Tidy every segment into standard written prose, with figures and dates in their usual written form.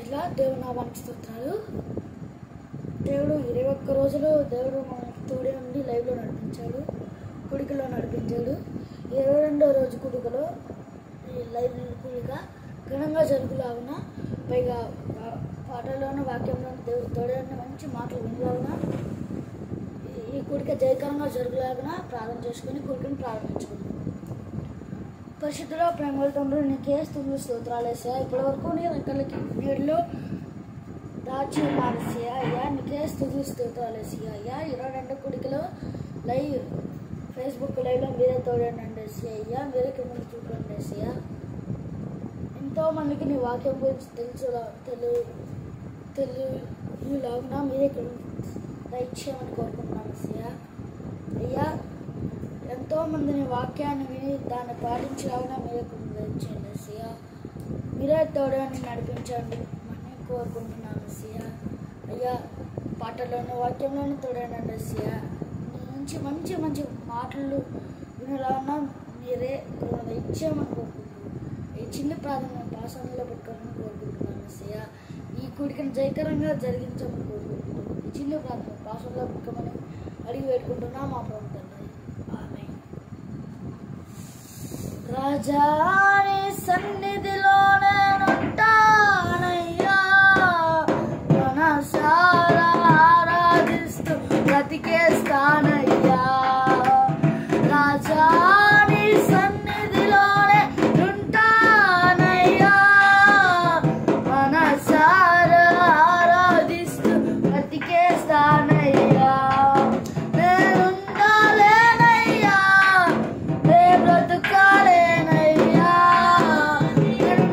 ఇలా దేవుడు నామానికి స్తోత్రాలు. దేవుడు 21 రోజులు దేవుడు మనకి తోడే ఉండి లైవ్లో నడిపించాడు, కుడికలో నడిపించాడు. 22వ రోజు కుడికలో ఈ లైవ్ కుడిక ఘనంగా జరుగులాగున, పైగా పాటల్లోనూ వాక్యంలోనూ దేవుడు తోడే ఉండి మంచి మాటలు వినలాగున, ఈ కుడిక జయకరంగా జరుగులాగున ప్రార్థన చేసుకుని కుడికను ప్రారంభించుకున్నాం. పరిశుద్ధులో ప్రేమల తండ్రి నీకే స్తుతులు స్తోత్రాలు వేసా. ఇప్పటి వరకు నీ రెక్కలకి నీళ్ళు దాచి మారేసా అయ్యా, నీకే స్తుతులు స్తోత్రాలు వేసా అయ్యా. 22 కుడికలో లైవ్ ఫేస్బుక్ లైవ్లో మీరే తోడండి వేసి అయ్యా, మీరే కింద చూడండి వేసి. ఎంతోమందికి నీ వాక్యం గురించి తెలియలాగునా మీరే దయచేయమని కోరుకుంటున్నాను అయ్యా. అయ్యా, ఎంతోమందిని వాక్యాన్ని విని దాన్ని పాటించాలని మీరే దయచేయండి అయ్యా. మీరే తోడని నడిపించండి అని కోరుకుంటున్నాను అయ్యా. అయ్యా, పాటల్లోనూ వాక్యంలోనూ తోడండి అయ్యా. మీ నుంచి మంచి మంచి మాటలు వినలాగా మీరే దయచేయమని కోరుకుంటున్నాను. ఈ చిన్న ప్రార్థన పాసనలో పెట్టుకోవాలని కోరుకుంటున్నాను అయ్యా. ఈ కుడికను జయకరంగా జరిగించమని కోరుకుంటున్నాను. ఈ చిన్న ప్రార్థన పాసనలో పెట్టుకోమని అడిగి పెట్టుకుంటున్నా మా ప్రభుత్వం. రాజాని సన్నిధిలో నేనుంటానయ్యా, మనసారా ఆరాధిస్తూ బ్రతికేస్తానయ్యా. రాజాని సన్నిధిలో నేనుంటానయ్యా, మనసారా ఆరాధిస్తూ బ్రతికేస్తానయ్యా. నేనుండాలేనయ్యా, నే బ్రతుకాలేనయ్యా, నేను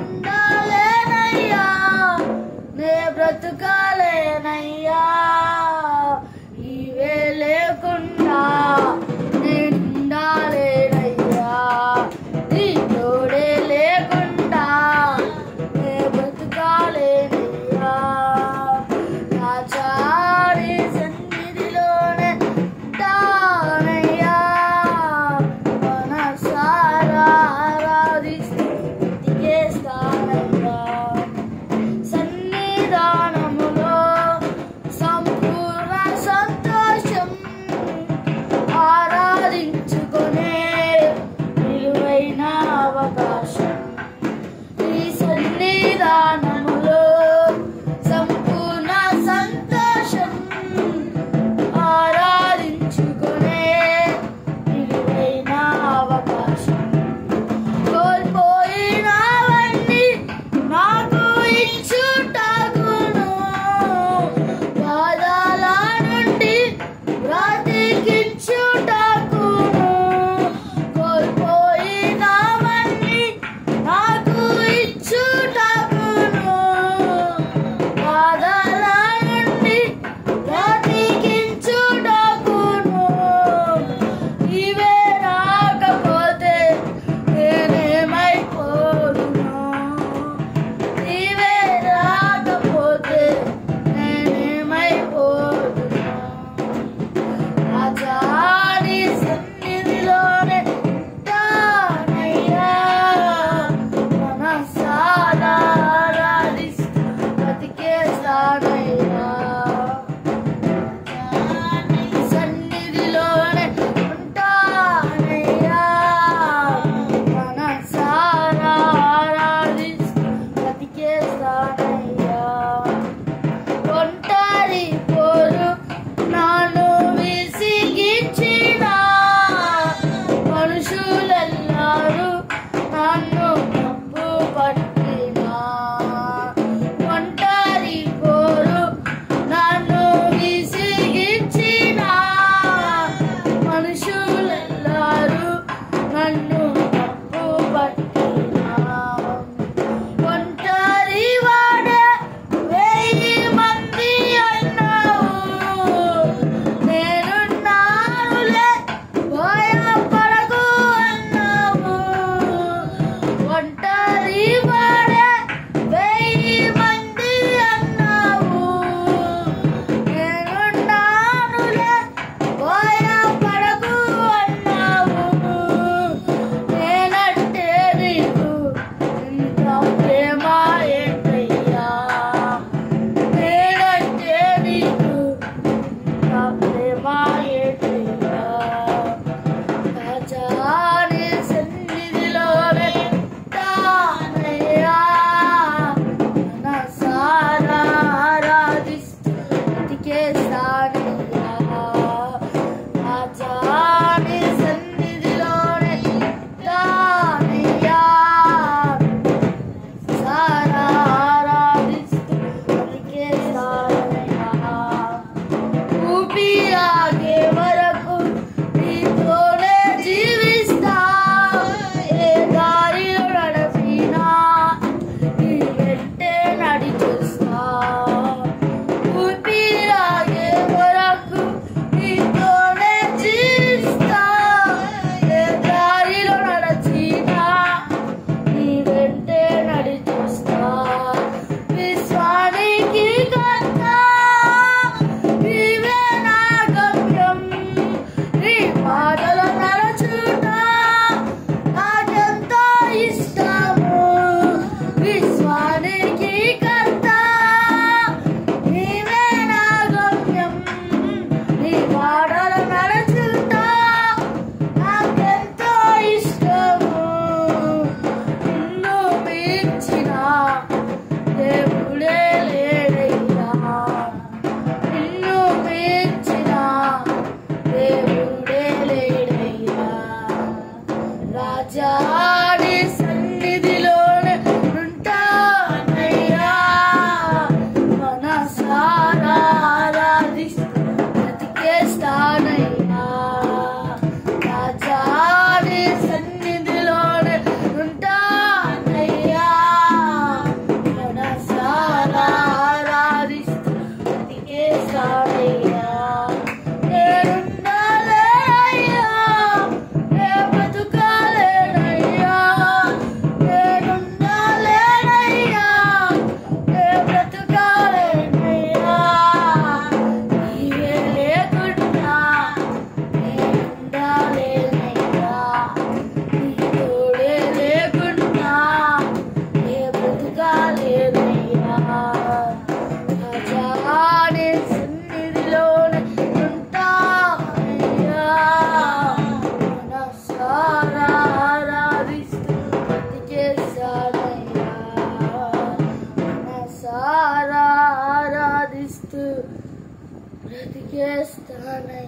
బ్రతికేస్తానయ్యా.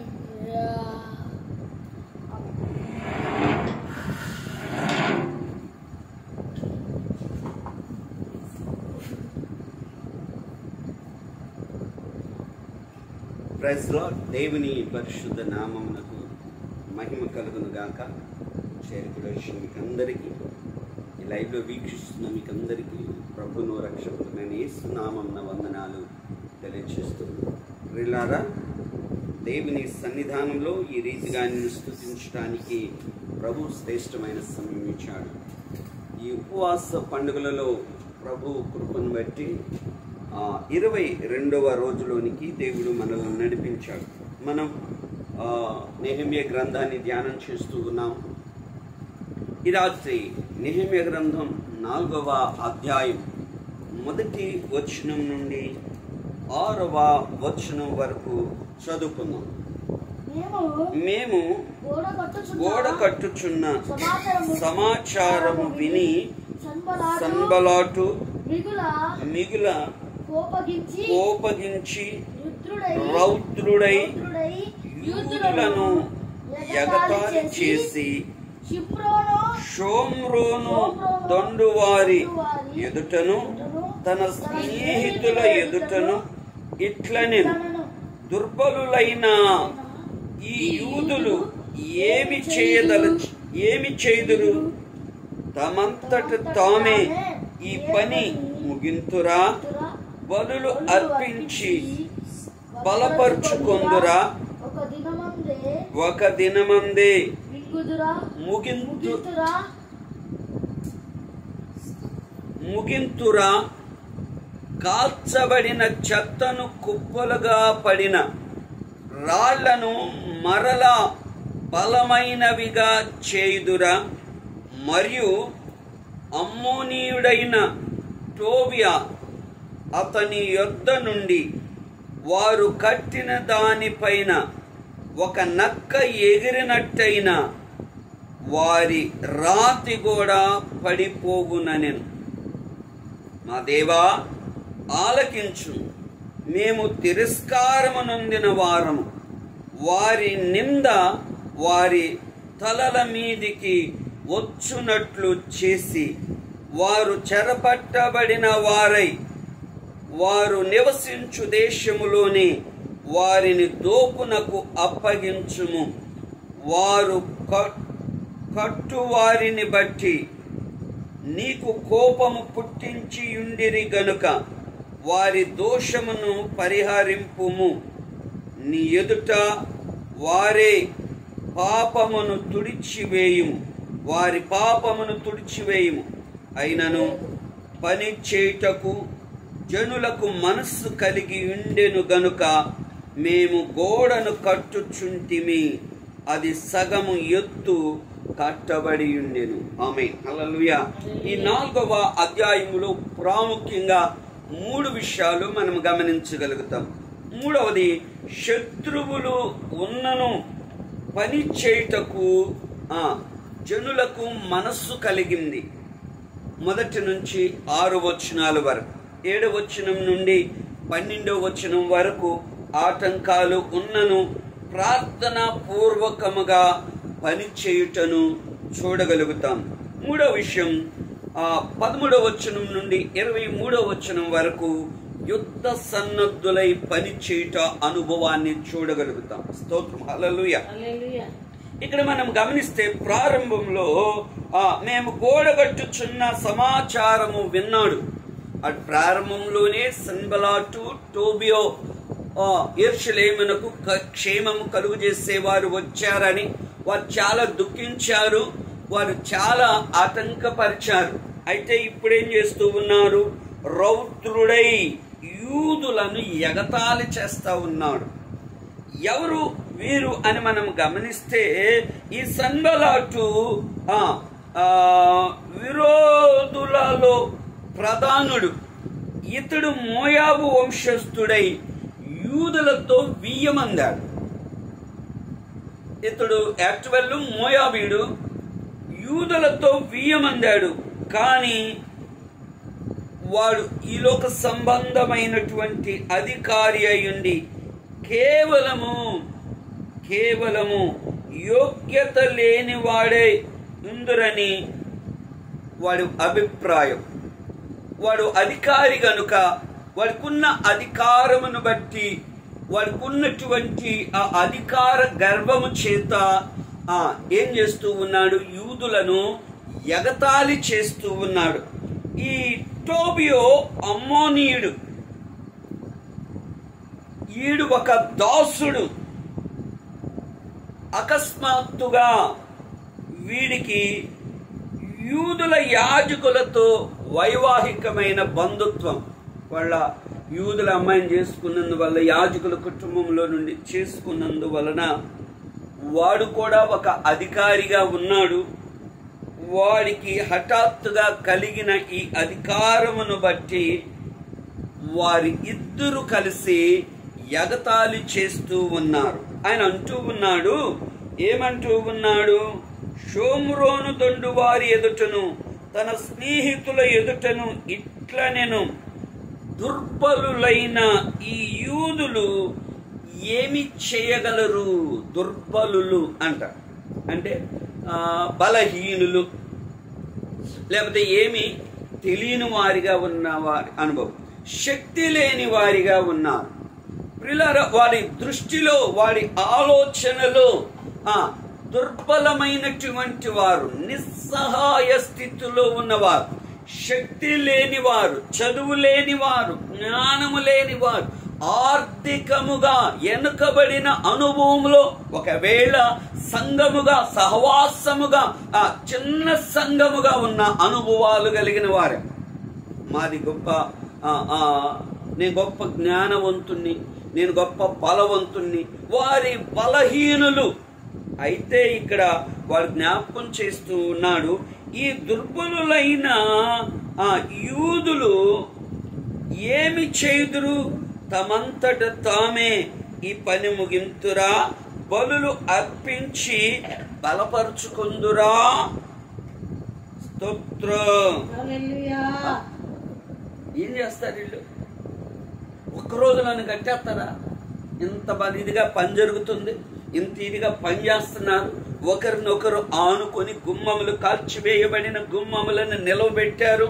Praise lord. దేవుని పరిశుద్ధ నామమునకు మహిమ కలుగును గాక. చేరుకుడు వచ్చిన మీకందరికీ, ఈ లైవ్లో వీక్షిస్తున్న మీకందరికీ ప్రభును రక్షకుడైన యేసు నామమున వందనాలు తెలియజేస్తున్నాను. ప్రియులారా, దేవుని సన్నిధానంలో ఈ రీతిగా నిన్ను స్తుతించడానికి ప్రభు శ్రేష్టమైన సమయం ఇచ్చాడు. ఈ ఉపవాస పండుగలలో ప్రభు కృపను బట్టి 22వ రోజులోనికి దేవుడు మనల్ని నడిపించాడు. మనం నెహెమ్యా గ్రంథాన్ని ధ్యానం చేస్తూ ఉన్నాం. ఈ రాత్రి నెహెమ్యా గ్రంథం 4వ అధ్యాయం 1వ వచనం నుండి 6వ వచనం వరకు చదువుకుందాం. మేము గోడ కట్టుచున్న సమాచారము విని సన్బలాటు మిగుల కోపగించి రౌద్రుడై యూదులను ఎగతాళి చేసి షోమ్రోను దండువారి ఎదుటను తన స్నేహితుల ఎదుటను ఇట్లనెను, దుర్బలులైన ఈ యూదులు ఏమి చేయుదురు? తమంతట తామే ఈ పని ముగింతురా? బలులు అర్పించి బలపరుచుకొందురా? ఒక దినమందే ముగింతురా? కాల్చబడిన చెత్తను కుప్పలుగా పడిన రాళ్లను మరలా బలమైనవిగా చేయుదురా? మరియు అమ్మోనీయుడైన టోబియా అతని యొద్ద నుండి వారు కట్టిన దానిపైన ఒక నక్క ఎగిరినట్టయిన వారి రాతి కూడా పడిపోగుననెను. మా దేవా, ఆలకించు. మేము తిరస్కారము నొందిన వారము. వారి నింద వారి తలల మీదికి వచ్చునట్లు చేసి వారు చెరపట్టబడిన వారై వారు నివసించు దేశములోనే వారిని దోపునకు అప్పగించుము. వారు కట్టు వారిని బట్టి నీకు కోపము పుట్టించి ఉండిరి గనుక వారి దోషమును పరిహరింపుము. నీ ఎదుట వారే పాపమును తుడిచివేయుము, వారి పాపమును తుడిచివేయుము. అయినను పని చేయుటకు జనులకు మనస్సు కలిగి ఉండెను గనుక మేము గోడను కట్టుచుంటిమి, అది సగము ఎత్తు కట్టబడి ఉండెను. ఆమేన్, హల్లెలూయా. ఈ 4వ అధ్యాయములో ప్రాముఖ్యంగా 3 విషయాలు మనం గమనించగలుగుతాం. మూడవది, శత్రువులు ఉన్నను పని చేయుటకు జనులకు మనస్సు కలిగింది. 1 నుంచి 6 వచనాల వరకు, 7వ వచనం నుండి 12వ వచనం వరకు ఆటంకాలు ఉన్నను ప్రార్థన పూర్వకముగా పని చేయుటను చూడగలుగుతాం. మూడవ విషయం, 13వ వచనం నుండి 23వ వచనం వరకు యుద్ధ సన్నద్ధులై పని చేయుట అనుభవాన్ని చూడగలుగుతాం. స్తోత్రం, హల్లెలూయా. ఇక్కడ మనం గమనిస్తే ప్రారంభంలో మేము గోడగట్టుచున్న సమాచారము విన్నాడు. అటు ప్రారంభంలోనే సన్బలాటు టోబియా యెరూషలేమునకు క్షేమము కలుగు చేసేవారు వచ్చారని వారు చాలా దుఃఖించారు, వారు చాలా ఆటంకపరిచారు. అయితే ఇప్పుడేం చేస్తూ ఉన్నారు? రౌద్రుడై యూదులను ఎగతాళి చేస్తా ఉన్నాడు. ఎవరు వీరు అని మనం గమనిస్తే ఈ సన్బలాటు విరోధులలో ప్రధానుడు. ఇతడు మోయాబు వంశస్థుడై యూదులతో వియ్యమందాడు. ఇతడు యాక్చువల్ మోయాబీడు, యూదులతో వియ్యమందాడు. కానీ వాడు ఈ లోక సంబంధమైనటువంటి అధికారి అయ్యుండి కేవలము యోగ్యత లేని వాడే ఇందురని వాడి అభిప్రాయం. వాడు అధికారి గనుక వాడికున్న అధికారమును బట్టి, వాడికున్నటువంటి ఆ అధికార గర్వము చేత ఏం చేస్తూ ఉన్నాడు? యూదులను ఎగతాళి చేస్తూ ఉన్నాడు. ఈ టోబియో అమ్మోనీయుడు, ఈడు ఒక దాసుడు. అకస్మాత్తుగా వీడికి యూదుల యాజకులతో వైవాహికమైన బంధుత్వం, వాళ్ళ యూదుల అమ్మాయిని చేసుకున్నందువల్ల, యాజకుల కుటుంబంలో నుండి చేసుకున్నందువలన వాడు కూడా ఒక అధికారిగా ఉన్నాడు. వాడికి హఠాత్తుగా కలిగిన ఈ అధికారమును బట్టి వారి ఇద్దరు కలిసి ఎగతాళి చేస్తూ ఉన్నారు. ఆయన అంటూ ఉన్నాడు, ఏమంటూ ఉన్నాడు? షోమ్రోను దండు వారి ఎదుటను తన స్నేహితుల ఎదుటను ఇట్లనెను, దుర్బలులైన ఈ యూదులు ఏమి చేయగలరు? దుర్బలులు అంటే బలహీనులు, లేకపోతే ఏమి తెలియని వారిగా ఉన్న వారి అనుభవం, శక్తి లేని వారిగా ఉన్నారు. వాడి దృష్టిలో, వాడి ఆలోచనలో దుర్బలమైనటువంటి వారు, నిస్సహాయ స్థితిలో ఉన్నవారు, శక్తి లేని వారు, చదువు లేని వారు, జ్ఞానము లేని వారు, ఆర్థికముగా వెనుకబడిన అనుభవంలో, ఒకవేళ సంఘముగా, సహవాసముగా, చిన్న సంఘముగా ఉన్న అనుభవాలు కలిగిన వారే. మాది గొప్ప, నేను గొప్ప జ్ఞానవంతుణ్ణి, నేను గొప్ప బలవంతుణ్ణి, వారి బలహీనులు. అయితే ఇక్కడ వాడు జ్ఞాపకం చేస్తూ ఉన్నాడు, ఈ దుర్బలులైన యూదులు ఏమి చేయుదురు? తమంతట తామే ఈ పని ముగింతురా, బలులు అర్పించి బలపరుచుకుందురా. స్తోత్రం. ఏం చేస్తారు వీళ్ళు? ఒక్కరోజు నన్ను కట్టేస్తారా? ఇంత ఇదిగా పని జరుగుతుంది, ఇంత ఇదిగా పని చేస్తున్నారు. ఒకరినొకరు ఆనుకొని గుమ్మములు, కాల్చివేయబడిన గుమ్మములను నిలవబెట్టారు.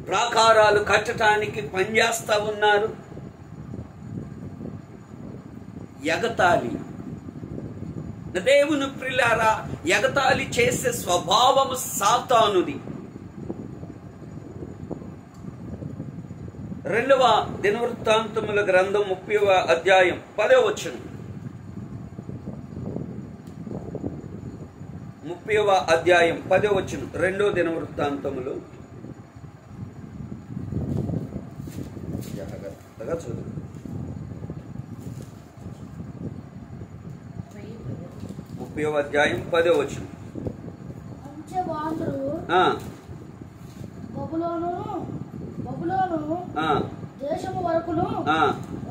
ప్రాకారాలు కట్టడానికి పనిచేస్తా ఉన్నారు. ఎగతాళి. దేవుని ప్రియులారా, ఎగతాళి చేసే స్వభావము సాతానుది. 2వ దినవృత్తాంతముల గ్రంథం 30వ అధ్యాయం 10వ వచనం. 30వ అధ్యాయం 10వ వచనం. 2వ దినవృత్తాంతములు చదువు. 30వ అధ్యాయం 10వ వచనం. దేశము వరకును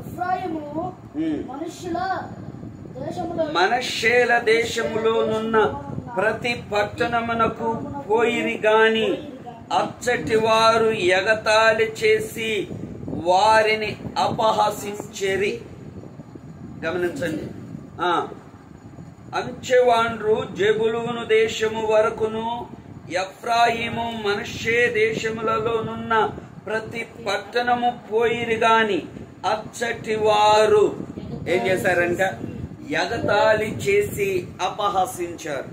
ఎఫ్రాయిము మనష్షేల దేశములోనున్న ప్రతి పట్టణమునకు పోయిరి గాని అచ్చటి వారు ఎగతాళి చేసి వారిని అపహసించెరి. గమనించండి. అంచెవాండ్రు జెబులూను దేశము వరకును ఎఫ్రాయిము మనష్షే దేశములలోనున్న ప్రతి పట్టణము పోయిరి గాని అచ్చటి వారు ఏం చేశారంట? ఎగతాళి చేసి అపహసించారు.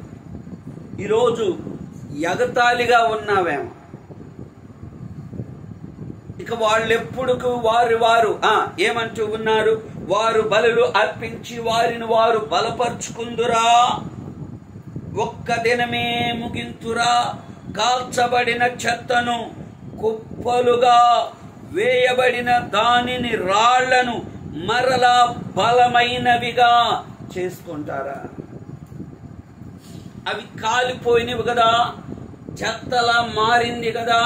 ఈరోజు ఎగతాళిగా ఉన్నావేమో. ఇక వాళ్ళెప్పుడు వారు ఏమంటూ ఉన్నారు? వారు బలులు అర్పించి వారిని వారు బలపరుచుకుందురా, ఒక్క దినమే ముగింతురా, కాల్చబడిన చెత్తను కుప్పలుగా వేయబడిన దానిని రాళ్లను మరలా బలమైనవిగా చేసుకుంటారా? అవి కాలిపోయినవి కదా, చెత్తలా మారింది కదా,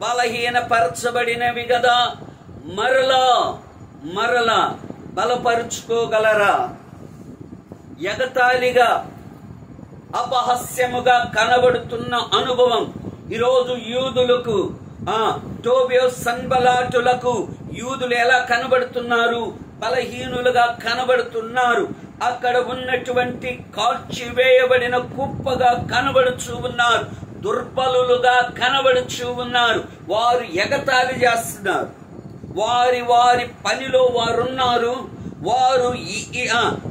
బలహీనపరచబడినవి కదా, మరలా బలపరుచుకోగలరా? ఎగతాళిగా అపహాస్యముగా కనబడుతున్న అనుభవం ఈరోజు యూదులకు, టోబియో సన్బలాటులకు యూదులు ఎలా కనబడుతున్నారు? బలహీనులుగా కనబడుతున్నారు. అక్కడ ఉన్నటువంటి కాల్చివేయబడిన కుప్పగా కనబడుచూ ఉన్నారు. దుర్బలులుగా కనబడుచూ ఉన్నారు. వారు ఎగతాళి చేస్తున్నారు. వారి పనిలో వారున్నారు.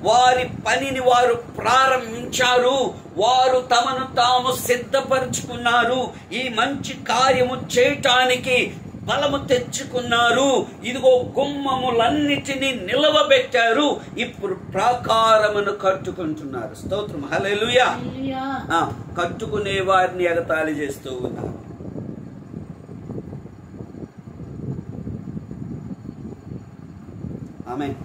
వారి పనిని వారు ప్రారంభించారు. వారు తమను తాము సిద్ధపరుచుకున్నారు. ఈ మంచి కార్యము చేయటానికి బలము తెచ్చుకున్నారు. ఇదిగో గుమ్మములన్నిటినీ నిలవబెట్టారు. ఇప్పుడు ప్రాకారమును కట్టుకుంటున్నారు. స్తోత్రం, హల్లెలూయా. కట్టుకునే వారిని ఎగతాళి చేస్తూ ఉన్నారు. ఆమేన్.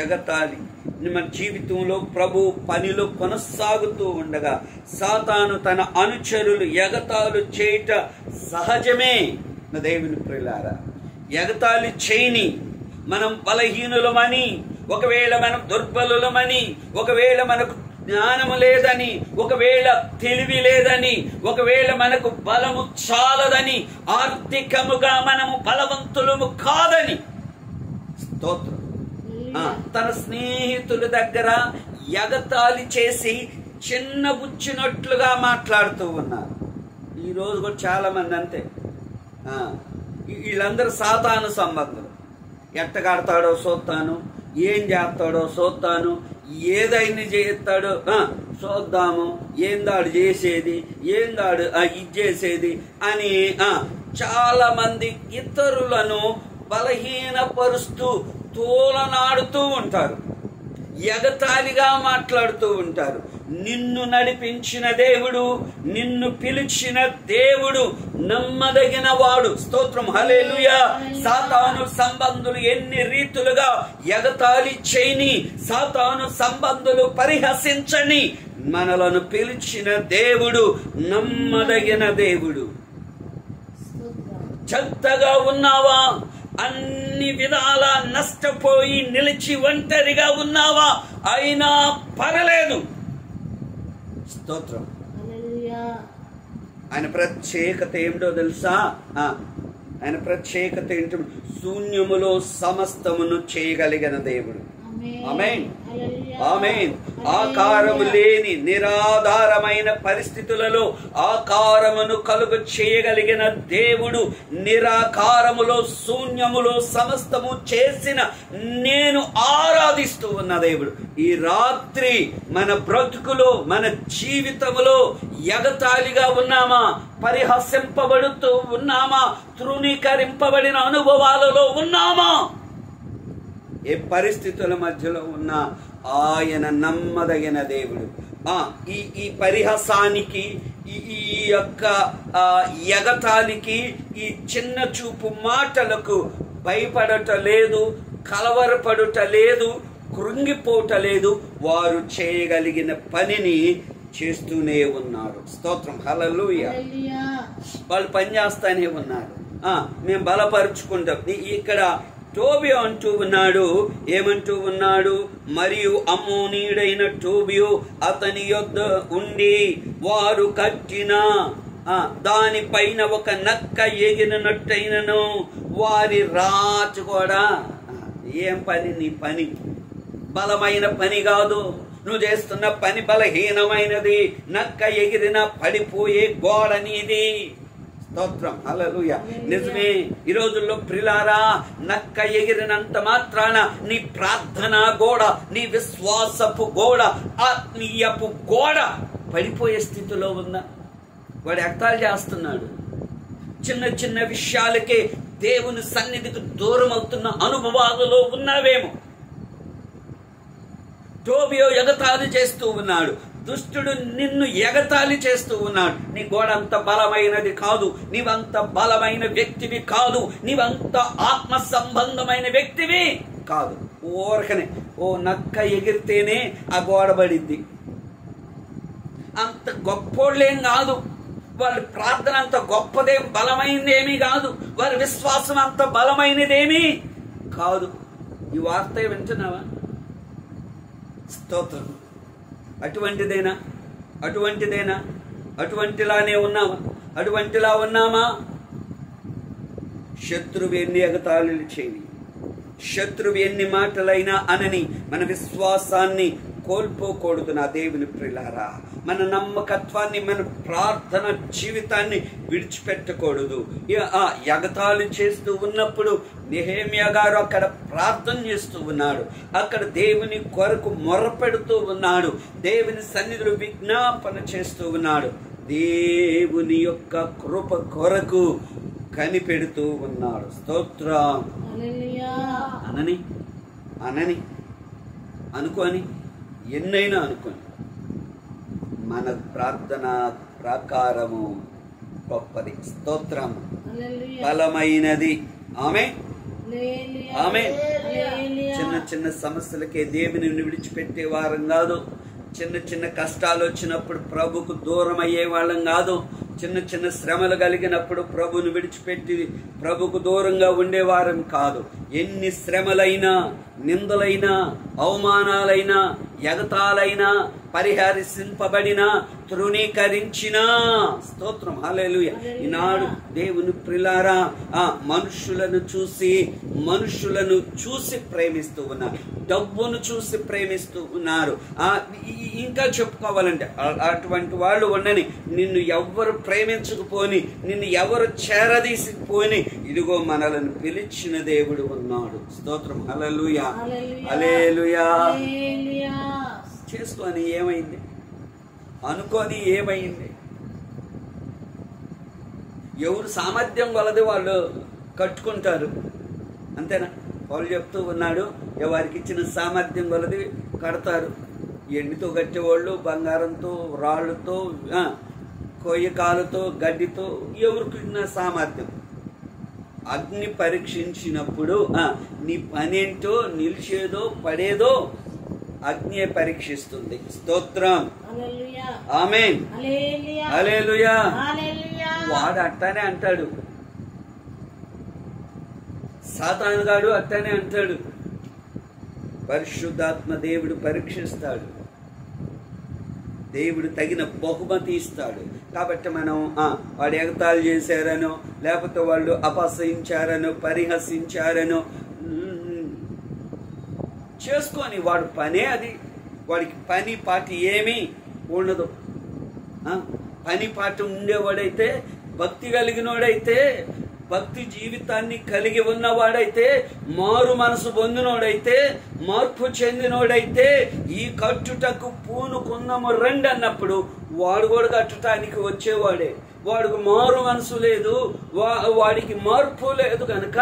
ఎగతాళి మన జీవితంలో ప్రభు పనిలో కొనసాగుతూ ఉండగా సాతాను తన అనుచరులు ఎగతాళి చేయట సహజమే. నా దేవుని ప్రియులారా, ఎగతాళి చేయని మనం బలహీనులమని, ఒకవేళ మనం దుర్బలులమని, ఒకవేళ మనకు జ్ఞానము లేదని, ఒకవేళ తెలివి లేదని, ఒకవేళ మనకు బలము చాలదని, ఆర్థికముగా మనము బలవంతులము కాదని, స్తోత్రం, తన స్నేహితుల దగ్గర ఎగతాళి చేసి చిన్నబుచ్చినట్లుగా మాట్లాడుతూ ఉన్నారు. ఈరోజు కూడా చాలా మంది అంతే. వీళ్ళందరూ సాతాను సంబంధులు. ఎట్టగాడతాడో చూస్తాను, ఏం చేస్తాడో చూస్తాను, ఏదైనా చేస్తాడో చూద్దాము, ఏందాడు చేసేది, ఏందాడు ఇది చేసేది అని చాలా మంది ఇతరులను బలహీనపరుస్తూ తోలనాడుతూ ఉంటారు. ఎగతాళిగా మాట్లాడుతూ ఉంటారు. నిన్ను నడిపించిన దేవుడు, నిన్ను పిలిచిన దేవుడు నమ్మదగిన వాడు. స్తోత్రం, హల్లెలూయా. సాతాను సంబంధులు ఎన్ని రీతులుగా ఎగతాళి చేయని, సాతాను సంబంధులు పరిహసించని, మనలను పిలిచిన దేవుడు నమ్మదగిన దేవుడు. చెత్తగా ఉన్నావా? అన్ని విధాల నష్టపోయి నిలిచి ఒంటరిగా ఉన్నావా? అయినా పర్లేదు. స్తోత్రం. ఆయన ప్రత్యేకత ఏమిటో తెలుసా? ఆయన ప్రత్యేకత ఏంటో, శూన్యములో సమస్తమును చేయగలిగిన దేవుడు. ఆమేన్, ఆమేన్. ఆకారము లేని నిరాధారమైన పరిస్థితులలో ఆకారమును కలుగు చేయగలిగిన దేవుడు, నిరాకారములో శూన్యములో సమస్తము చేసిన నేను ఆరాధిస్తూ ఉన్న దేవుడు. ఈ రాత్రి మన బ్రతుకులో, మన జీవితములో ఎగతాళిగా ఉన్నామా? పరిహసింపబడుతూ ఉన్నామా? తృణీకరింపబడిన అనుభవాలలో ఉన్నామా? ఏ పరిస్థితుల మధ్యలో ఉన్నా ఆయన నమ్మదగిన దేవుడు. ఈ పరిహాసానికి, ఈ యొక్క ఎగతాళికి, ఈ చిన్న చూపు మాటలకు భయపడట లేదు, కలవరపడుట లేదు, కృంగిపోట లేదు. వారు చేయగలిగిన పనిని చేస్తూనే ఉన్నారు. స్తోత్రం, హల్లెలూయా. వాళ్ళు పని చేస్తానే ఉన్నారు. మేము బలపరుచుకుంటాం. ఇక్కడ టోబియో అంటూ ఉన్నాడు. ఏమంటూ ఉన్నాడు? మరియు అమ్మోనీయుడైన టోబియో అతని యొద్ద ఉండి వారు కట్టిన దానిపైన ఒక నక్క ఎగిరినట్టయినను వారి రాజు కూడా. ఏం పని నీ పని? బలమైన పని కాదు. నువ్వు చేస్తున్న పని బలహీనమైనది. నక్క ఎగిరిన పడిపోయే గోడ నీది. స్తోత్రం, హల్లెలూయా. నిజమే. ఈ రోజుల్లో ప్రిలారా, నక్క ఎగిరినంత మాత్రాన నీ ప్రార్థన గోడ, నీ విశ్వాసపు గోడ, ఆత్మీయపు గోడ పడిపోయే స్థితిలో ఉందా? వాడు ఎగతాళి చేస్తున్నాడు. చిన్న చిన్న విషయాలకే దేవుని సన్నిధికి దూరం అవుతున్న అనుభవాలలో ఉన్నావేమో. టోబియో ఎగతాళి చేస్తూ ఉన్నాడు. దుష్టుడు నిన్ను ఎగతాళి చేస్తూ ఉన్నాడు. నీ గోడ అంత బలమైనది కాదు, నీవంత బలమైన వ్యక్తివి కాదు, నీవంత ఆత్మ సంబంధమైన వ్యక్తివి కాదు. ఊరకనే ఓ నక్క ఎగిరితేనే ఆ గోడ పడిద్ది. అంత గొప్పోళ్ళేం కాదు. వాళ్ళ ప్రార్థన అంత గొప్పదేం బలమైనదేమీ కాదు. వారి విశ్వాసం అంత బలమైనదేమీ కాదు. ఈ వార్త వింటున్నావా? స్తోత్రం. అటువంటిదేనా? అటువంటిలానే ఉన్నావా? అటువంటిలా ఉన్నామా? శత్రువు ఎన్ని ఎగతాళిలు చేయని, శత్రువు ఎన్ని మాటలైనా అనని, మన విశ్వాసాన్ని కోల్పోకూడదు నా దేవుని ప్రియులారా. మన నమ్మకత్వాన్ని, మన ప్రార్థన జీవితాన్ని విడిచిపెట్టకూడదు. ఎగతాళి చేస్తూ ఉన్నప్పుడు నెహెమ్యా గారు అక్కడ ప్రార్థన చేస్తూ ఉన్నాడు, అక్కడ దేవుని కొరకు మొరపెడుతూ ఉన్నాడు, దేవుని సన్నిధిలో విజ్ఞాపన చేస్తూ ఉన్నాడు, దేవుని యొక్క కృప కొరకు కనిపెడుతూ ఉన్నాడు. స్తోత్రం. అనని అనని అనుకోని, ఎన్నైనా అనుకోని, మన ప్రార్థన ప్రకారము గొప్పది. స్తోత్రం. బలమైనది. ఆమేన్. ఆమేన్. చిన్న చిన్న సమస్యలకే దేవుని విడిచిపెట్టే వారం కాదు. చిన్న చిన్న కష్టాలు వచ్చినప్పుడు ప్రభుకు దూరం అయ్యే వాళ్ళం కాదు. చిన్న చిన్న శ్రమలు కలిగినప్పుడు ప్రభుని విడిచిపెట్టి ప్రభుకు దూరంగా ఉండేవారం కాదు. ఎన్ని శ్రమలైనా, నిందలైనా, అవమానాలైనా, ఎగతాలైనా, పరిహరింపబడిన, తృణీకరించిన, స్తోత్రం, హల్లెలూయా. ఈనాడు దేవుని ప్రియులారా, మనుషులను చూసి ప్రేమిస్తూ ఉన్నారు, డబ్బును చూసి ప్రేమిస్తూ ఉన్నారు. ఇంకా చెప్పుకోవాలంటే అటువంటి వాళ్ళు ఉండని, నిన్ను ఎవరు ప్రేమించకపోని, నిన్ను ఎవరు చేరదీసిపోని, ఇదిగో మనలను పిలిచిన దేవుడు ఉన్నాడు. స్తోత్రం, హల్లెలూయా, హల్లెలూయా. చేసుకొని ఏమైంది, అనుకొని ఏమైంది? ఎవరు సామర్థ్యం కొలది వాళ్ళు కట్టుకుంటారు, అంతేనా? వాళ్ళు చెప్తూ ఉన్నాడు, ఎవరికి ఇచ్చిన సామర్థ్యం కొలది కడతారు. ఎండితో కట్టేవాళ్ళు బంగారంతో, రాళ్ళతో, కొయ్యకాలతో, గడ్డితో, ఎవరికి సామర్థ్యం. అగ్ని పరీక్షించినప్పుడు నీ పనేంటో, నిలిచేదో పడేదో అగ్ని పరీక్షిస్తుంది. స్తోత్రం, ఆమేన్, హల్లెలూయా. వాడు అట్టానే అంటాడు, సాతాను గాడు అట్టానే అంటాడు. పరిశుద్ధాత్మ దేవుడు పరీక్షిస్తాడు, దేవుడు తగిన బహుమతి ఇస్తాడు. కాబట్టి మనం వాడు ఎగతాళి చేశారనో, లేకపోతే వాళ్ళు అపహసించారనో, పరిహసించారనో చేసుకొని, వాడు పనే అది. వాడికి పని పాటి ఏమీ ఉండదు. పని పాట ఉండేవాడైతే, భక్తి కలిగినోడైతే, భక్తి జీవితాన్ని కలిగి ఉన్నవాడైతే, మారు మనసు పొందినోడైతే, మార్పు చెందినోడైతే, ఈ కట్టుటకు పూనుకున్నాము రండి అన్నప్పుడు వాడు కూడా కట్టడానికి వచ్చేవాడే. వాడికి మారు మనసు లేదు, వాడికి మార్పు లేదు గనక,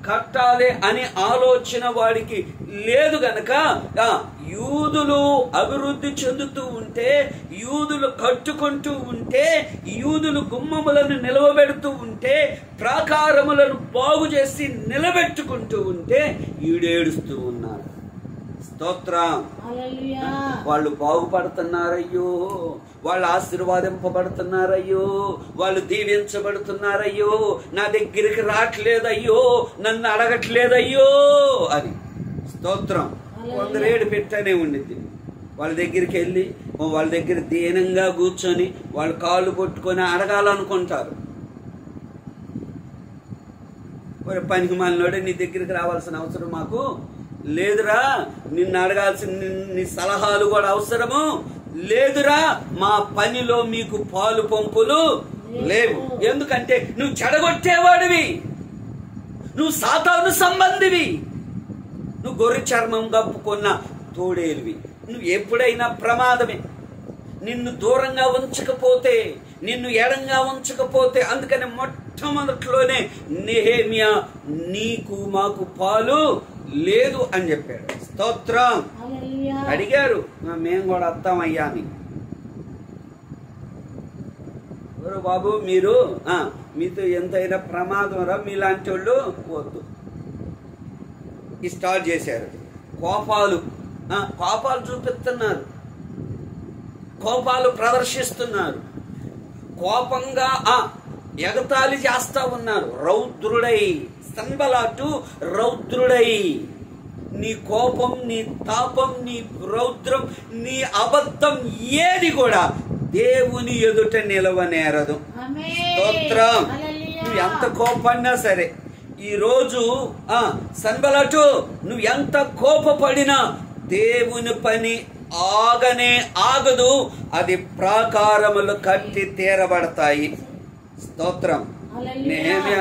కట్టాలి అనే ఆలోచన వాడికి లేదు గనక, యూదులు అభివృద్ధి చెందుతూ ఉంటే, యూదులు కట్టుకుంటూ ఉంటే, యూదులు గుమ్మములను నిలవబెడుతూ ఉంటే, ప్రాకారములను బాగు చేసి నిలబెట్టుకుంటూ ఉంటే ఈడేడుస్తూ ఉన్నారు. స్తోత్రం. వాళ్ళు బాగుపడుతున్నారయ్యో, వాళ్ళు ఆశీర్వాదింపబడుతున్నారయ్యో, వాళ్ళు దీవించబడుతున్నారయ్యో, నా దగ్గరికి రావట్లేదయ్యో, నన్ను అడగట్లేదయ్యో అని. స్తోత్రం. కొందరు ఏడు పెట్టనే ఉండిద్ది. వాళ్ళ దగ్గరికి వెళ్ళి, వాళ్ళ దగ్గర దీనంగా కూర్చొని వాళ్ళ కాళ్ళు కొట్టుకొని అడగాలనుకుంటారు. పనికి మాలినోడే, నీ దగ్గరికి రావాల్సిన అవసరం మాకు లేదురా, నిన్ను అడగాల్సిన నీ సలహాలు కూడా అవసరము లేదురా, మా పనిలో మీకు పాలు పంపులు లేవు. ఎందుకంటే నువ్వు చెడగొట్టేవాడివి, నువ్వు సాతాను సంబంధివి, నువ్వు గొర్రె చర్మం కప్పుకున్న తోడేలువి. నువ్వు ఎప్పుడైనా ప్రమాదమే. నిన్ను దూరంగా ఉంచకపోతే, నిన్ను ఎడంగా ఉంచకపోతే, అందుకని మొట్టమొదట్లోనే నెహెమ్యా నీకు మాకు పాలు లేదు అని చెప్పాడు. స్తోత్రం. అడిగారు, మేము కూడా వస్తామయ్యా అని. బాబు మీరు మీతో ఎంతైనా ప్రమాదం రా, మీలాంటి వాళ్ళు వద్దు. స్టార్ట్ చేశారు. కోపాలు చూపిస్తున్నారు, కోపాలు ప్రదర్శిస్తున్నారు, కోపంగా ఎగతాళి చేస్తా ఉన్నారు. రౌద్రుడై, సన్బలాటు రౌద్రుడై, నీ కోపం, నీ తాపం, నీ రౌద్రం, నీ అబద్ధం ఏది కూడా దేవుని ఎదుట నిలవనేరదు. స్తోత్రం. నువ్వు ఎంత కోపడినా సరే, ఈరోజు సన్బలటు నువ్వు ఎంత కోపపడినా దేవుని పని ఆగనే ఆగదు, అది ప్రాకారములు కట్టి తీరబడతాయి. స్తోత్రం. నెహెమ్యా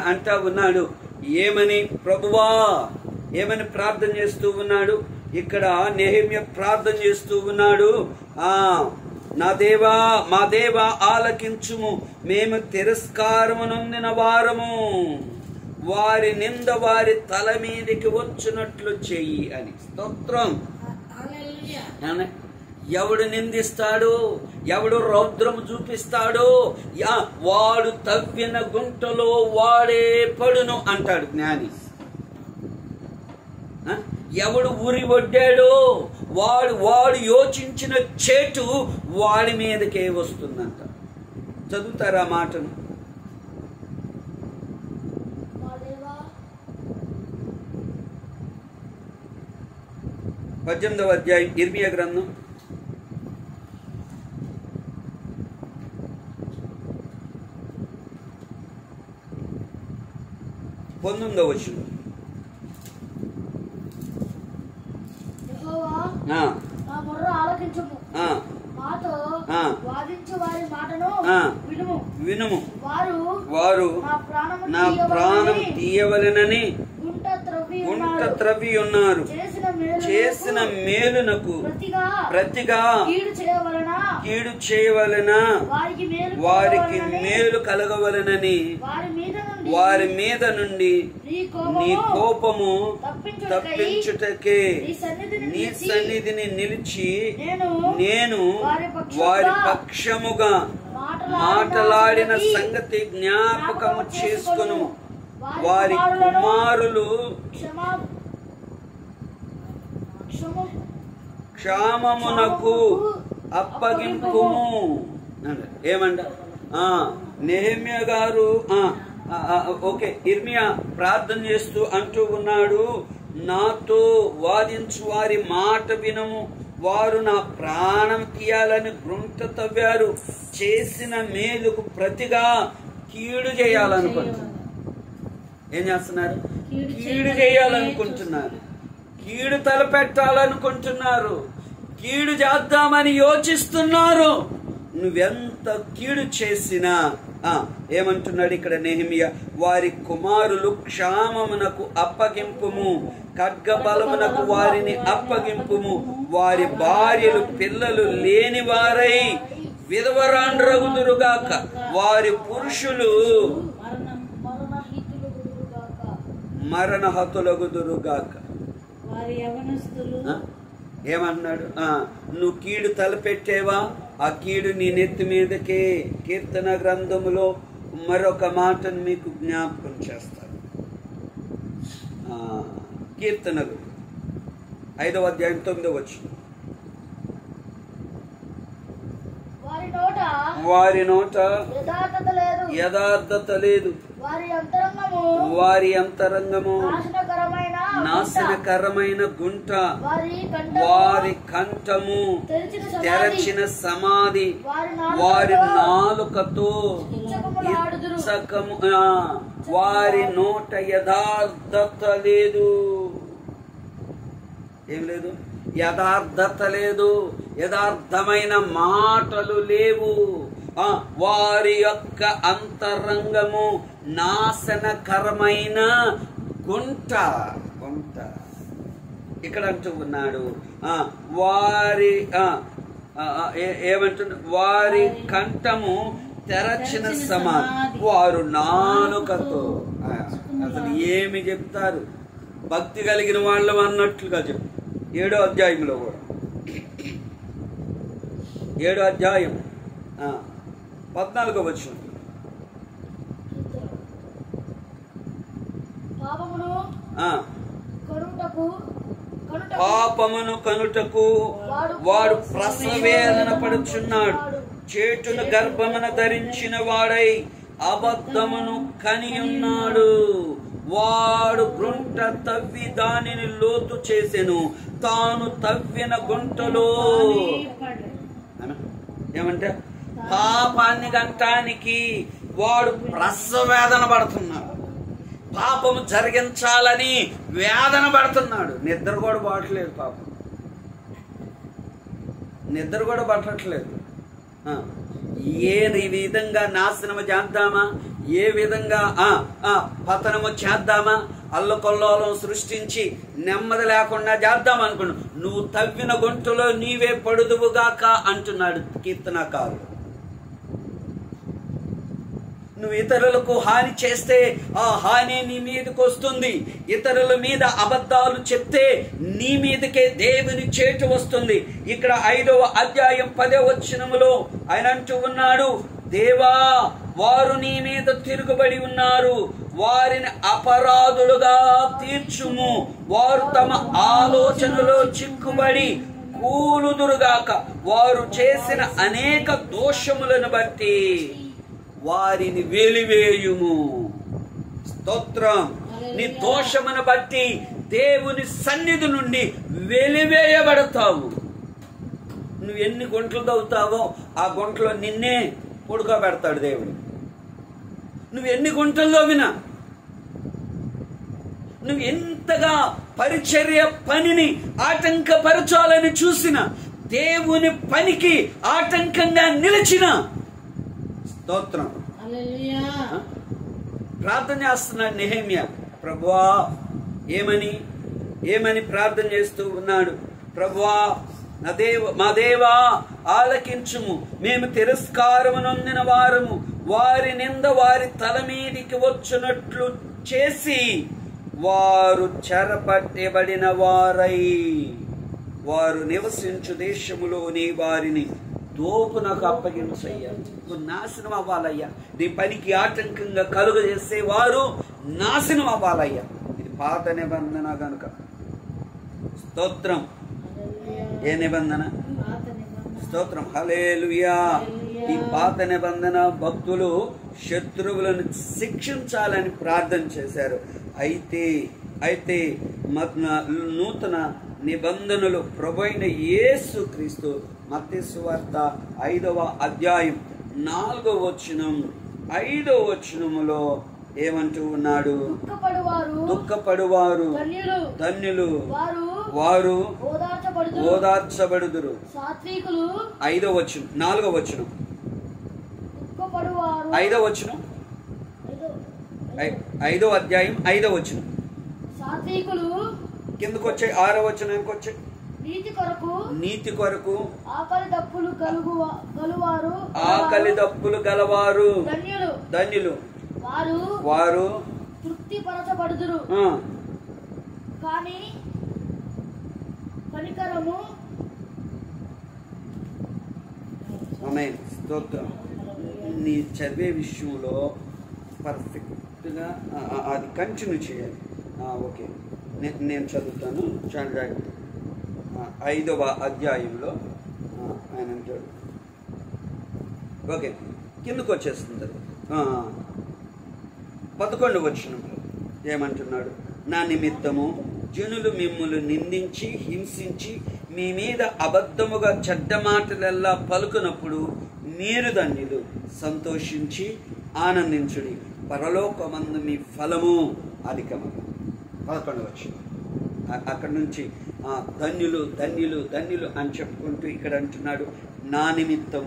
అంటా ఉన్నాడు ఏమని? ప్రభువా ఏమని ప్రార్థన చేస్తూ ఉన్నాడు? ఇక్కడ నెహెమ్యా ప్రార్థన చేస్తూ ఉన్నాడు, నా దేవా మా దేవా ఆలకించుము, మేము తిరస్కారము నొందిన వారము, వారి నింద వారి తల మీదకి వచ్చినట్లు చెయ్యి అని. స్తోత్రం. ఎవడు నిందిస్తాడో, ఎవడు రౌద్రము చూపిస్తాడో వాడు తవ్విన గుంటలో వాడే పడును అంటాడు జ్ఞాని. ఎవడు ఉరి ఒడ్డాడో వాడు యోచించిన చేటు వాడి మీదకే వస్తుందంట. చదువుతారా మాటను? 18వ అధ్యాయం ఇర్మియా గ్రంథం 19వ వచనం. వినుము, వారు నా ప్రాణం తీయవలెనని గుంట త్రవ్వి ఉన్నారు, చేసిన మేలునకు ప్రతిగా కీడు చేయవలన వారికి మేలు కలగవలనని వారి మీద నుండి నీ కోపము తప్పించుటకే నీ సన్నిధిని నిలిచి నేను వారి పక్షముగా మాటలాడిన సంగతి జ్ఞాపకము చేసుకొను. వారి కుమారులు క్షామమునకు అప్పగింపుము. ఏమంట నెహెమ్యా గారు ఓకే ఇర్మియా ప్రార్థన చేస్తూ అంటూ ఉన్నాడు, నాతో వాదించు వారి మాట వినము, వారు నా ప్రాణం తీయాలని గుంట తవ్వారు, చేసిన మేలుకు ప్రతిగా కీడు చేయాలనుకుంటున్నారు. ఏం చేస్తున్నారు? కీడు చేయాలనుకుంటున్నారు, కీడు తలపెట్టాలనుకుంటున్నారు, కీడు చేద్దామని యోచిస్తున్నారు. నువ్వెంత కీడు చేసినా ఏమంటున్నాడు ఇక్కడ నెహెమ్యా? వారి కుమారులు క్షామమునకు అప్పగింపుము, ఖడ్గ బలమునకు వారిని అప్పగింపుము, వారి భార్యలు పిల్లలు లేని వారై విధవరాండ్రగుదురుగాక, వారి పురుషులు మరణహతులగుదురుగాక. ఏమన్నాడు? నువ్వు కీడు తలపెట్టేవా, ఆ కీడు నీ నెత్తి మీదకే. కీర్తన గ్రంథములో మరొక మాటను మీకు జ్ఞాపకం చేస్తాను. కీర్తనలు 5వ అధ్యాయం 9వ వచనం. వారి నోట యథార్థత లేదు, వారి అంతరంగము నాశనకరమైన గుంట, వారి కంఠము తెరచిన సమాధి, వారి నాలుకతో ఇచ్చకము, వారి నోట యథార్థత లేదు. ఏం లేదు? యథార్థత లేదు, యథార్థమైన మాటలు లేవు. వారి యొక్క అంతరంగము నాశనకరమైన గుంట. ఇక్కడ అంటూ ఉన్నాడు వారి ఏమంటున్నా, వారి కంఠము తెరచిన సమాధి, వారు నాలుకతో. అసలు ఏమి చెప్తారు? భక్తి కలిగిన వాళ్ళు అన్నట్లుగా చెప్పు. 7వ అధ్యాయంలో కూడా 7వ అధ్యాయం 14వ వచనం. పాపమును కనుటకు వాడు ప్రసవేదన పడుచున్నాడు, చేటును గర్భమున ధరించిన వాడై అబద్ధమును కనియున్నాడు. వాడు గుంట తవ్వి దానిని లోతు చేసెను, తాను తవ్విన గుంటలో. ఏమంటే పాపాన్ని గంటానికి వాడు ప్రసవ వేదన పడుతున్నాడు. పాపము జరిగించాలని వేదన పడుతున్నాడు. నిద్ర కూడా పడట్లేదు, పాపం నిద్ర కూడా పట్టట్లేదు. ఏ విధంగా నాశనము చేద్దామా, ఏ విధంగా పతనము చేద్దామా, అల్లకొల్లోలం సృష్టించి నెమ్మది లేకుండా చేద్దాం అనుకున్నాడు. నువ్వు తవ్విన గుంటలో నీవే పడుదువుగాక అంటున్నాడు కీర్తనకారుడు. నువ్వు ఇతరులకు హాని చేస్తే ఆ హాని నీ మీదకి వస్తుంది. ఇతరుల మీద అబద్ధాలు చెప్తే నీ మీదకే దేవుని చేటు వస్తుంది. ఇక్కడ 5వ అధ్యాయం 10వ వచనములో ఆయన అంటూ ఉన్నాడు, దేవా వారు నీ మీద తిరుగుబడి ఉన్నారు, వారిని అపరాధులుగా తీర్చుము. వారు తమ ఆలోచనలో చిక్కుబడి కూలుదురుగాక. వారు చేసిన అనేక దోషములను బట్టి వారిని వెలివేయుము. స్తోత్రం. నీ దోషమును బట్టి దేవుని సన్నిధి నుండి వెలివేయబడతావు. నువ్వు ఎన్ని గుంటలు తవ్వుతావో ఆ గుంటలో నిన్నే పడుకోబెడతాడు దేవుడు. నువ్వు ఎన్ని గుంటలు తవ్వినా, నువ్వు ఎంతగా పరిచర్య పనిని ఆటంకపరచాలని చూసిన, దేవుని పనికి ఆటంకంగా నిలిచిన, స్తోత్రం, ప్రార్థన చేస్తున్నాడు నెహెమ్యా. ప్రభువా ఏమని ప్రార్థన చేస్తూ ఉన్నాడు. ప్రభువా మా దేవా ఆలకించుము. మేము తిరస్కారము నొందిన వారము, వారి నింద వారి తల మీదికి వచ్చినట్లు చేసి వారు చెరపట్టబడిన వారై వారు నివసించు దేశములోని వారిని దోపునకు అప్పగించయ్యా. నువ్వు నాశనం అవ్వాలయ్యా. నీ పనికి ఆటంకంగా కలుగజేసే వారు నాశనం అవ్వాలయ్యా. ఇది పాత నిబంధన గనుక. స్తోత్రం. ఏ నిబంధన? స్తోత్రం. హల్లెలూయా. ఈ పాత నిబంధన భక్తులు శత్రువులను శిక్షించాలని ప్రార్థన చేశారు. అయితే నూతన నిబంధనలు ప్రభువైన యేసు క్రీస్తు మత్తయి సువార్త 5వ అధ్యాయం 4వ వచనం 5వ వచనములో ఏమంటూ ఉన్నాడు? దుఃఖపడువారు ధన్యులు, వారు ఓదార్చబడుదురు. 5వ వచనం 4వ వచనం 5వ వచనం 5వ అధ్యాయం 5వ వచనం కిందకు వచ్చే 6వ వచనానికి వచ్చే నీతి కొరకు ఆకలి దప్పులు గలవారు ధన్యులు, వారు తృప్తిపరచబడుదురు. కానీ కనికరము ఆమేన్. స్తోత్రం. నీ చదివే విషయంలో పర్ఫెక్ట్గా అది కంటిన్యూ చేయాలి. ఓకే, నేను చదువుతాను. చాలా 5వ అధ్యాయంలో ఆయన అంటాడు. ఓకే, కిందకు వచ్చేస్తుంది. 11వ వచనంలో ఏమంటున్నాడు? నా నిమిత్తము జనులు మిమ్ములు నిందించి హింసించి మీ మీద అబద్ధముగా చెడ్డ మాటలెల్లా పలుకునప్పుడు మీరు ధన్యులు, సంతోషించి ఆనందించుడి, పరలోకమందు మీ ఫలము అధికమగు. 11వ వచనం. అక్కడి నుంచి ధన్యులు ధన్యులు ధన్యులు అని చెప్పుకుంటూ ఇక్కడ అంటున్నాడు, నా నిమిత్తం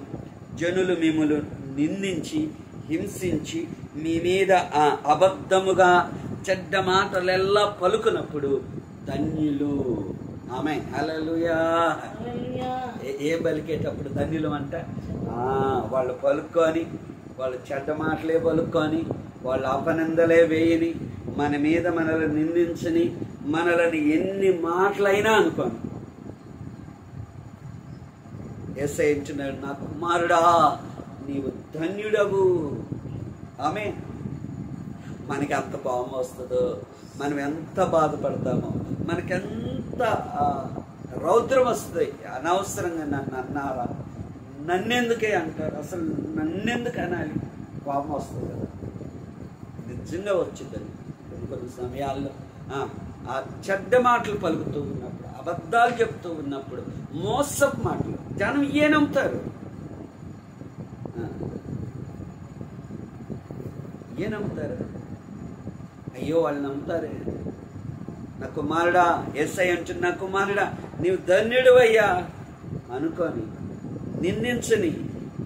జనులు మిమ్ములు నిందించి హింసించి మీ మీద అబద్ధముగా చెడ్డ మాటలెల్లా పలుకునప్పుడు ధన్యులు. ఆమేన్. హల్లెలూయా. ఏం పలికేటప్పుడు ధన్యులు అంట? వాళ్ళు పలుక్కొని, వాళ్ళు చెడ్డ మాటలే పలుక్కొని, వాళ్ళు అపనిందలే వేయని, మన మీద మనల్ని నిందించని, మనల్ని ఎన్ని మాటలైనా అనుకోని, యేసయ్య అంటున్నాడు, నా కుమారుడా నీవు ధన్యుడవు. ఆమేన్. మనకి ఎంత కోపం వస్తుందో, మనం ఎంత బాధపడతామో, మనకెంత రౌద్రం వస్తుంది. అనవసరంగా నన్ను అన్నారా, నన్నెందుకే అంటారు, అసలు నన్నెందుకు అనాలి, కోపం వస్తుంది కదా. నిజంగా వచ్చిందని కొన్ని సమయాల్లో ఆ చెడ్డ మాటలు పలుకుతూ ఉన్నప్పుడు, అబద్ధాలు చెప్తూ ఉన్నప్పుడు, మోసపు మాటలు జనం ఏ నమ్ముతారు? ఏ నమ్ముతారు? అయ్యో వాళ్ళు నమ్ముతారే. నా కుమారుడా, యేసయ్య అంటున్న నా కుమారుడా నీవు ధన్యుడు అయ్యా అనుకొని నిందించని,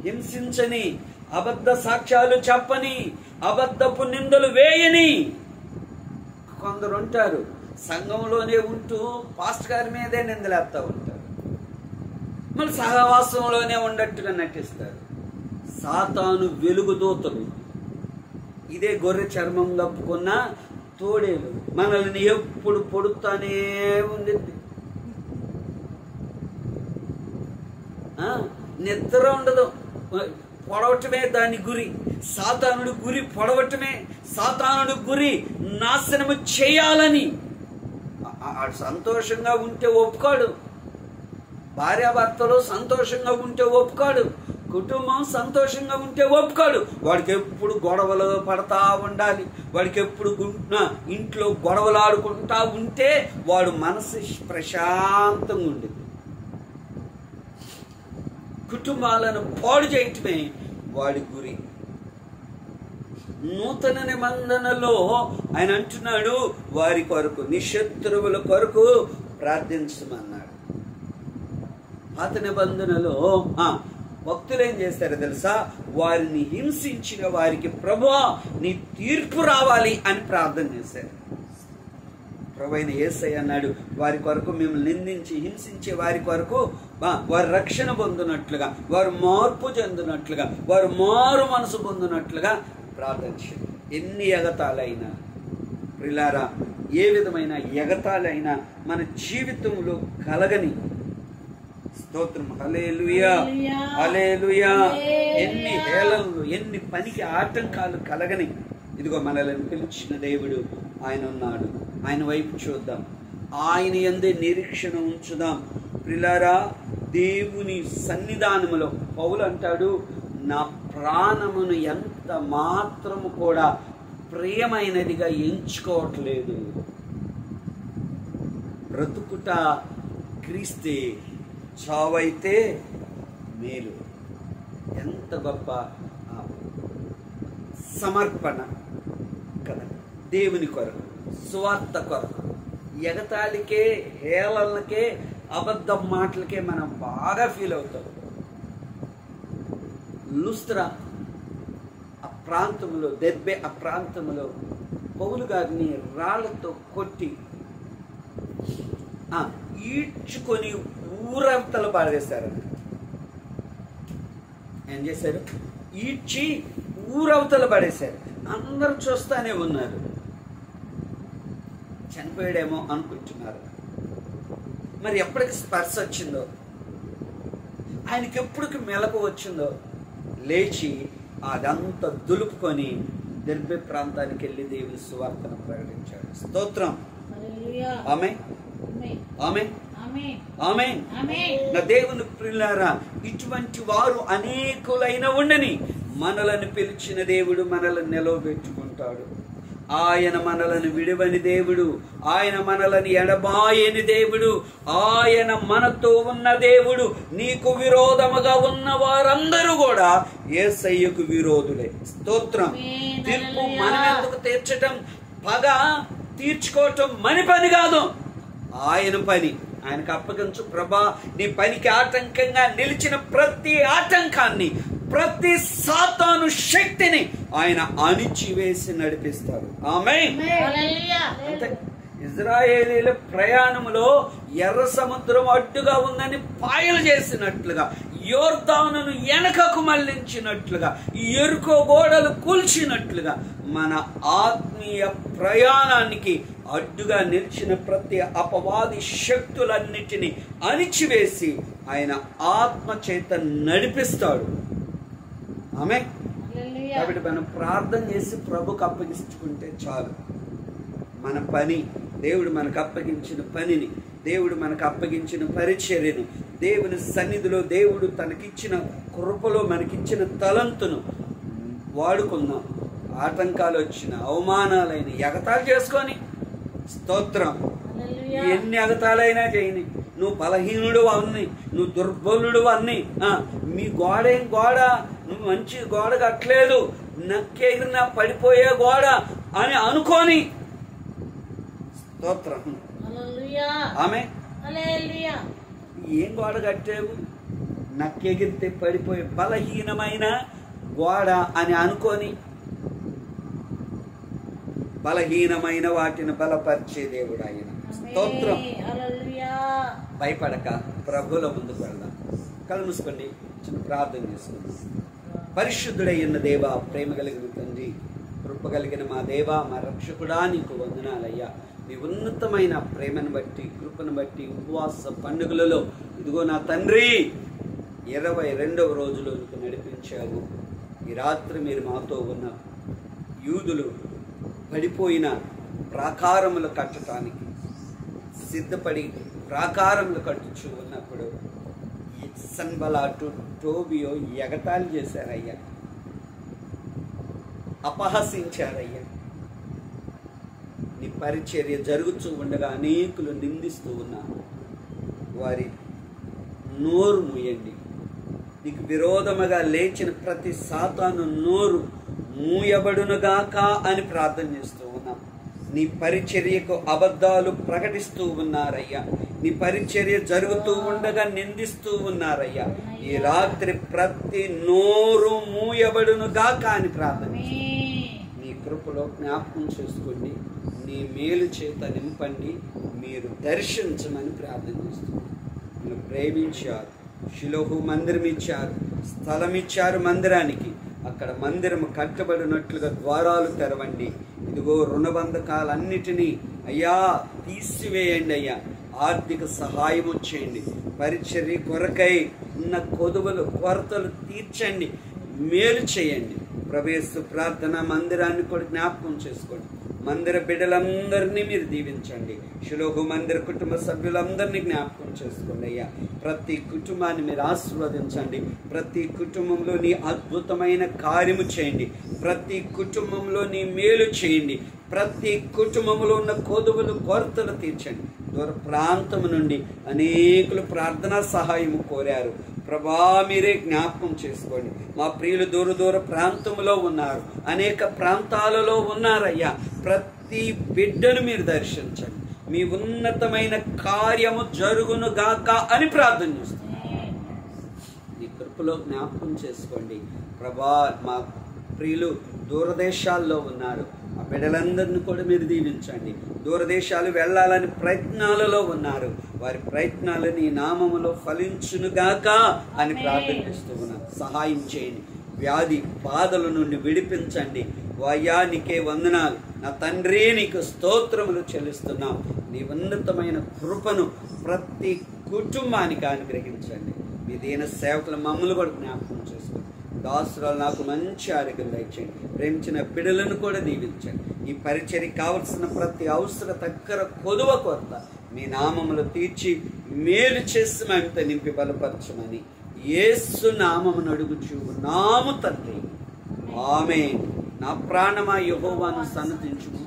హింసించని, అబద్ధ సాక్ష్యాలు చెప్పని, అబద్ధపు నిందలు వేయని కొందరు ఉంటారు. సంఘంలోనే ఉంటూ పాస్టర్ గారి మీదే నిందలేస్తా ఉంటారు. మళ్ళీ సహవాసంలోనే ఉన్నట్టుగా నటిస్తారు. సాతాను వెలుగుదూతలు. ఇదే గొర్రె చర్మం కప్పుకున్న తోడేలు మనల్ని ఎప్పుడు పొడుతానే ఉండిద్ది. నిద్ర ఉండదు. పొడవటమే దాని గురి. సాతానుడు గురి పొడవటమే. సాతానుడు గురి నాశనము చేయాలని. సంతోషంగా ఉంటే ఒప్పుకోడు. భార్యాభర్తలు సంతోషంగా ఉంటే ఒప్పుకోడు. కుటుంబం సంతోషంగా ఉంటే ఒప్పుకోడు. వాడికి ఎప్పుడు గొడవలు పడతా ఉండాలి. వాడికి ఎప్పుడు ఇంట్లో గొడవలు ఆడుకుంటా ఉంటే వాడు మనసు ప్రశాంతంగా ఉండేది. కుటుంబాలను పాడు చేయటమే వాడి గురి. నూతన నిబంధనలో ఆయన అంటున్నాడు, వారి కొరకు, నిశత్రువుల కొరకు ప్రార్థించమన్నాడు. పాత నిబంధనలో భక్తులు ఏం చేస్తారో తెలుసా? వారిని హింసించిన వారికి ప్రభువా నీ తీర్పు రావాలి అని ప్రార్థన చేశారు. ప్రభువైన యేసయ్య అన్నాడు, వారి కొరకు మిమ్మల్ని నిందించి హింసించే వారి కొరకు వారు రక్షణ పొందినట్లుగా, వారు మార్పు చెందినట్లుగా, వారు మారు మనసు పొందినట్లుగా ప్రార్థించారు. ఎన్ని ఎగతాలైనా ప్రియులారా, ఏ విధమైన ఎగతాలైనా మన జీవితంలో కలగని. స్తోత్రం. హల్లెలూయా, హల్లెలూయా. ఎన్ని హేళనలు, ఎన్ని పనికి ఆటంకాలు కలగని, ఇదిగో మనల్ని పిలిచిన దేవుడు ఆయన ఉన్నాడు. ఆయన వైపు చూద్దాం, ఆయన యందే నిరీక్షణ ఉంచుదాం. ప్రియులారా, దేవుని సన్నిధానములో పౌలు అంటాడు, నా ప్రాణమును ఎంత మాత్రము కూడా ప్రియమైనదిగా ఎంచుకోవట్లేదు. బ్రతుకుట క్రీస్తే, చావైతే మేలు. ఎంత గొప్ప సమర్పణ కదా దేవుని కొరకు, సువార్త కొరకు. ఎగతాళికే, హేళనకే, అబద్ధం మాటలకే మనం బాగా ఫీల్ అవుతాం. లుస్త్రా ఆ ప్రాంతంలో, దెర్బే ఆ ప్రాంతంలో పౌలు గారిని రాళ్లతో కొట్టి ఈడ్చుకొని ఊరవతల పాడేశారు. ఏం చేశారు? ఈడ్చి ఊరవతల పడేశారు. అందరూ చూస్తానే ఉన్నారు. చనిపోయాడేమో అనుకుంటున్నారు. మరి ఎప్పటికి స్పర్శ వచ్చిందో, ఆయనకి ఎప్పటికి మెలకు వచ్చిందో, లేచి అదంతా దులుపుకొని దెర్బే ప్రాంతానికి వెళ్ళి దేవుని సువార్తను ప్రకటించాడు. స్తోత్రం. ఆమేన్, ఆమేన్, ఆమేన్. నా దేవుని ప్రియులారా, ఇటువంటి వారు అనేకులైన ఉండని మనలను పిలిచిన దేవుడు మనలను నిలవబెట్టుకుంటాడు. ఆయన మనలను విడువని దేవుడు, ఆయన మనలను ఎడబాయని దేవుడు, ఆయన మనతో ఉన్న దేవుడు. నీకు విరోధముగా ఉన్న వారందరూ కూడా యేసయ్యకు విరోధులే. స్తోత్రం. తీర్పు మనం ఎందుకు తీర్చటం? పగ తీర్చుకోవటం మన పని కాదు, ఆయన పని. ఆయనకు అప్పగించు. ప్రభా, నీ పనికి ఆటంకంగా నిలిచిన ప్రతి ఆటంకాన్ని, ప్రతి సాతాను శక్తిని ఆయన అణిచివేసి నడిపిస్తాడు. ఆమేన్. అంతే. ఇజ్రాయేలీల ప్రయాణంలో ఎర్ర సముద్రం అడ్డుగా ఉందని పాయలు చేసినట్లుగా, యోర్దానును వెనకకు మళ్లించినట్లుగా, ఎరుకో గోడలు కూల్చినట్లుగా మన ఆత్మీయ ప్రయాణానికి అడ్డుగా నిలిచిన ప్రతి అపవాది శక్తులన్నిటినీ అణిచివేసి ఆయన ఆత్మ చేత నడిపిస్తాడు. ఆమేన్. కాబట్టి మనం ప్రార్థన చేసి ప్రభుకు అప్పగించుకుంటే చాలు. మన పని, దేవుడు మనకు అప్పగించిన పనిని, దేవుడు మనకు అప్పగించిన పరిచర్యను, దేవుని సన్నిధిలో దేవుడు తనకిచ్చిన కృపలో మనకిచ్చిన తలంతును వాడుకుందాం. ఆటంకాలు వచ్చిన, అవమానాలైన, ఎగతాళి చేసుకొని, స్తోత్రం, ఎన్ని ఎగతాళైనా చేయని, నువ్వు బలహీనుడు అన్ని, నువ్వు దుర్బలుడు అన్ని, మీ గోడ ఏం గోడ, నువ్వు మంచి గోడ కట్టలేదు, నక్కెగిరిన పడిపోయే గోడ అని అనుకోని స్తోత్రం. ఆమె ఏం గోడ కట్టావు? నక్కెగిరితే పడిపోయే బలహీనమైన గోడ అని అనుకొని బలహీనమైన వాటిని బలపరిచే దేవుడు ఆయన. స్తోత్రం. భయపడక ప్రభుల ముందుకు వెళ్దాం. కళ్ళు మూసుకోండి, చిన్న ప్రార్థన చేసుకుందాం. పరిశుద్ధుడైన దేవ, ప్రేమ కలిగిన తండ్రి, కృప కలిగిన మా దేవ, మా రక్షకుడా, నీకు వందనాలయ్యా. నీ ఉన్నతమైన ప్రేమను బట్టి, కృపను బట్టి ఉపవాస పండుగలలో ఇదిగో నా తండ్రి 22వ రోజులోనికి నడిపించావు. ఈ రాత్రి మీరు మాతో ఉన్న యూదులు పడిపోయిన ప్రాకారములు కట్టడానికి సిద్ధపడి ప్రాకారములు కట్టుచు ఉన్నప్పుడు సన్బలాటు టోబియో ఎగతాళి చేశారయ్యా, అపహసించారయ్యా. నీ పరిచర్య జరుగుతూ ఉండగా అనేకులు నిందిస్తూ ఉన్నారు. వారి నోరు మూయండి. నీకు విరోధముగా లేచిన ప్రతి సాతాను నోరు మూయబడునుగాక అని ప్రార్థన చేస్తూ ఉన్నాం. నీ పరిచర్యకు అబద్ధాలు ప్రకటిస్తూ ఉన్నారయ్యా. నీ పరిచర్య జరుగుతూ ఉండగా నిందిస్తూ ఉన్నారయ్యా. ఈ రాత్రి ప్రతి నోరు మూయబడునుగాక అని ప్రార్థన. నీ కృపలో జ్ఞాపకం చేసుకోండి. నీ మేలు చేత నింపండి. మీరు దర్శించమని ప్రార్థన చేస్తున్నాను. మీరు ప్రేమించారు, షిలోహు మందిరం ఇచ్చారు, స్థలం ఇచ్చారు మందిరానికి. అక్కడ మందిరం కట్టబడినట్లుగా ద్వారాలు తెరవండి. ఇదిగో రుణబంధకాలన్నిటినీ అయ్యా తీసివేయండి అయ్యా. ఆర్థిక సహాయము చేయండి. పరిచర్య కొరకై ఉన్న కొరతలు తీర్చండి, మేలు చేయండి. ప్రవేశ ప్రార్థన మందిరాన్ని కూడా జ్ఞాపకం చేసుకోండి. మందిర బిడ్డలందరినీ మీరు దీవించండి. షిలోహు మందిర కుటుంబ సభ్యులందరినీ జ్ఞాపకం చేసుకోండి అయ్యా. ప్రతి కుటుంబాన్ని మీరు ఆశీర్వదించండి. ప్రతి కుటుంబంలో నీ అద్భుతమైన కార్యము చేయండి. ప్రతి కుటుంబంలో నీ మేలు చేయండి. ప్రతి కుటుంబంలో ఉన్న కొరతలు తీర్చండి. దూర ప్రాంతం నుండి అనేకులు ప్రార్థనా సహాయము కోరారు. ప్రభా, మీరే జ్ఞాపకం చేసుకోండి. మా ప్రియులు దూర ప్రాంతంలో ఉన్నారు, అనేక ప్రాంతాలలో ఉన్నారయ్యా. ప్రతి బిడ్డను మీరు దర్శించండి. మీ ఉన్నతమైన కార్యము జరుగునుగాక అని ప్రార్థన చేస్తున్నాను. ఈ కృపలో జ్ఞాపకం చేసుకోండి ప్రభా. మా ప్రియులు దూరదేశాల్లో ఉన్నారు, ఆ బిడ్డలందరినీ కూడా మీరు దీవించండి. దూరదేశాలు వెళ్ళాలని ప్రయత్నాలలో ఉన్నారు, వారి ప్రయత్నాలు నీ నామములో ఫలించునుగాక అని ప్రార్థన చేస్తూ ఉన్నాను. సహాయం చేయండి. వ్యాధి బాధల నుండి విడిపించండి. అయ్యా, నీకే వందనాలు. నా తండ్రి, నీకు స్తోత్రములు చెల్లిస్తున్నాం. నీ ఉన్నతమైన కృపను ప్రతి కుటుంబానికి అనుగ్రహించండి. మీ దీన సేవకుల మమ్మల్ని కూడా జ్ఞాపకం చేసుకోండి. దాసురాలు నాకు మంచి ఆరోగ్యం దయచేయండి. ప్రేమించిన బిడ్డలను కూడా దీవించండి. ఈ పరిచర్యకి కావలసిన ప్రతి అవసర దగ్గర కొరత మీ నామములు తీర్చి మేలు చేసి మేమితో నింపి బలపరచమని యేసు నామమును అడుగుచున్నాము తండ్రి, ఆమేన్. నా ప్రాణమా యెహోవాను సన్నతించుము,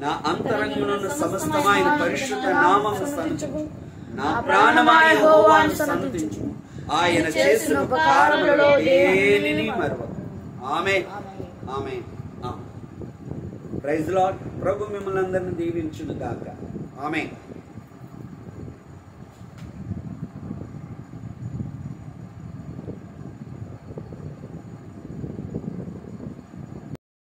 నా అంతరంగమున సమస్తమైన పరిశుద్ధ నామమును సన్నతించుము. నా ప్రాణమా యెహోవాను సన్నతించుము, ఆయన చేసిన ఉపకారములలో దేనిని మరువకు. ఆమేన్, ఆమేన్. Praise lord. ప్రభు మిమ్మల్ని అందరిని దీవించును గాక. ఆమేన్.